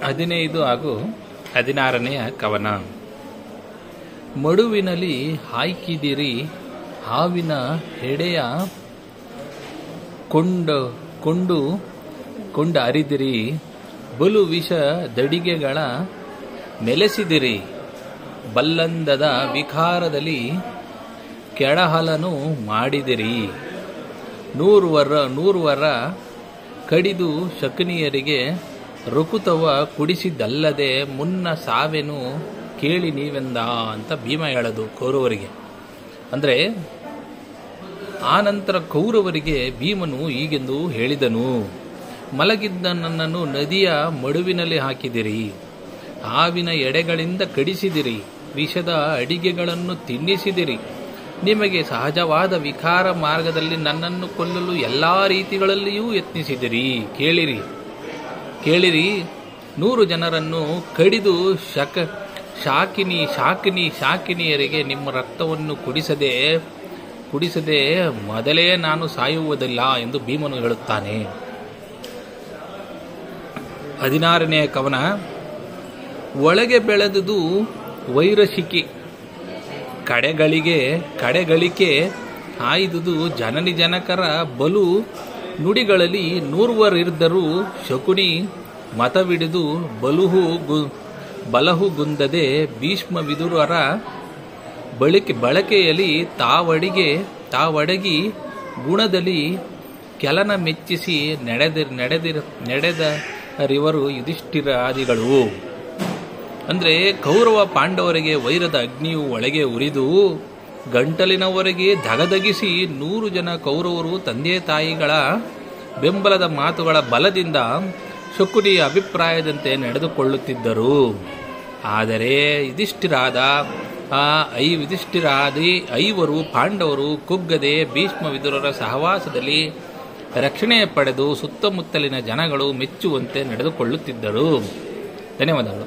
15 ಹಾಗೂ 16ನೆಯ ಕವನ. ಮಡುವಿನಲ್ಲಿ ಹಾಯ್ಕಿದಿರಿ ಹಾವಿನ ಹೆಡೆಯ ಕೊಂಡ ಅರಿದಿರಿ, ಬಲು ವಿಷ ದಡಿಗೆಗಳ ನೆಲೆಸಿದಿರಿ, ಬಲ್ಲಂದದ ವಿಕಾರದಲ್ಲಿ ಕೆಳಹಲನು ಮಾಡಿದಿರಿ, ನೂರ್ವರ ಕಡಿದು ಶಕುನಿಯರಿಗೆ ರುಕುತವ ಕುಡಿಸಿದ್ದಲ್ಲದೆ ಮುನ್ನ ಸಾವೆನು ಕೇಳಿ ನೀವೆಂದ ಅಂತ ಭೀಮ ಹೇಳೋದು ಕೌರವರಿಗೆ. ಅಂದರೆ ಆ ನಂತರ ಕೌರವರಿಗೆ ಭೀಮನು ಹೀಗೆಂದು ಹೇಳಿದನು: ಮಲಗಿದ್ದ ನನ್ನನ್ನು ನದಿಯ ಮಡುವಿನಲ್ಲಿ ಹಾಕಿದಿರಿ, ಹಾವಿನ ಎಡೆಗಳಿಂದ ಕಡಿಸಿದಿರಿ, ವಿಷದ ಅಡಿಗೆಗಳನ್ನು ತಿನ್ನಿಸಿದಿರಿ, ನಿಮಗೆ ಸಹಜವಾದ ವಿಕಾರ ಮಾರ್ಗದಲ್ಲಿ ನನ್ನನ್ನು ಕೊಲ್ಲಲು ಎಲ್ಲ ರೀತಿಗಳಲ್ಲಿಯೂ ಯತ್ನಿಸಿದಿರಿ. ಕೇಳಿರಿ 100 ಜನರನ್ನು ಕಡಿದು ಶಾಕಿನಿಯರಿಗೆ ನಿಮ್ಮ ರಕ್ತವನ್ನು ಕುಡಿಸದೆ ಮೊದಲೇ ನಾನು ಸಾಯುವುದಿಲ್ಲ ಎಂದು ಭೀಮನು ಹೇಳುತ್ತಾನೆ. 16ನೆಯ ಕವನ. ಒಳಗೆ ಬೆಳೆದುದು ವೈರಶಿಕಿ, ಕಡೆಗಳಿಕೆ ಆಯ್ದುದು ಜನನಿ ಜನಕರ ಬಲು ನುಡಿಗಳಲ್ಲಿ 100 ಶಕುನಿ ಮತವಿಡಿದು ಬಲಹುಗುಂದದೆ ಭೀಷ್ಮ ವಿದುರರ ಬಳಕೆಯಲ್ಲಿ ತಾವಡಗಿ ಗುಣದಲ್ಲಿ ಕೆಲನ ಮೆಚ್ಚಿಸಿ ನಡೆದರಿವರು ಯುಧಿಷ್ಠಿರಾದಿಗಳು. ಅಂದರೆ ಕೌರವ ಪಾಂಡವರಿಗೆ ವೈರದ ಅಗ್ನಿಯು ಒಳಗೆ ಉರಿದು ಗಂಟಲಿನವರೆಗೆ ಧಗಧಗಿಸಿ 100 ಜನ ಕೌರವರು ತಂದೆ ತಾಯಿಗಳ ಬೆಂಬಲದ ಮಾತುಗಳ ಬಲದಿಂದ ಶಕುನಿಯ ಅಭಿಪ್ರಾಯದಂತೆ ನಡೆದುಕೊಳ್ಳುತ್ತಿದ್ದರು. ಆದರೆ ಯುಧಿಷ್ಠಿರಾದಿ 5 ಪಾಂಡವರು ಕುಗ್ಗದೆ ಭೀಷ್ಮ ವಿದುರರ ಸಹವಾಸದಲ್ಲಿ ರಕ್ಷಣೆ ಪಡೆದು ಸುತ್ತಮುತ್ತಲಿನ ಜನಗಳು ಮೆಚ್ಚುವಂತೆ ನಡೆದುಕೊಳ್ಳುತ್ತಿದ್ದರು. ಧನ್ಯವಾದಗಳು.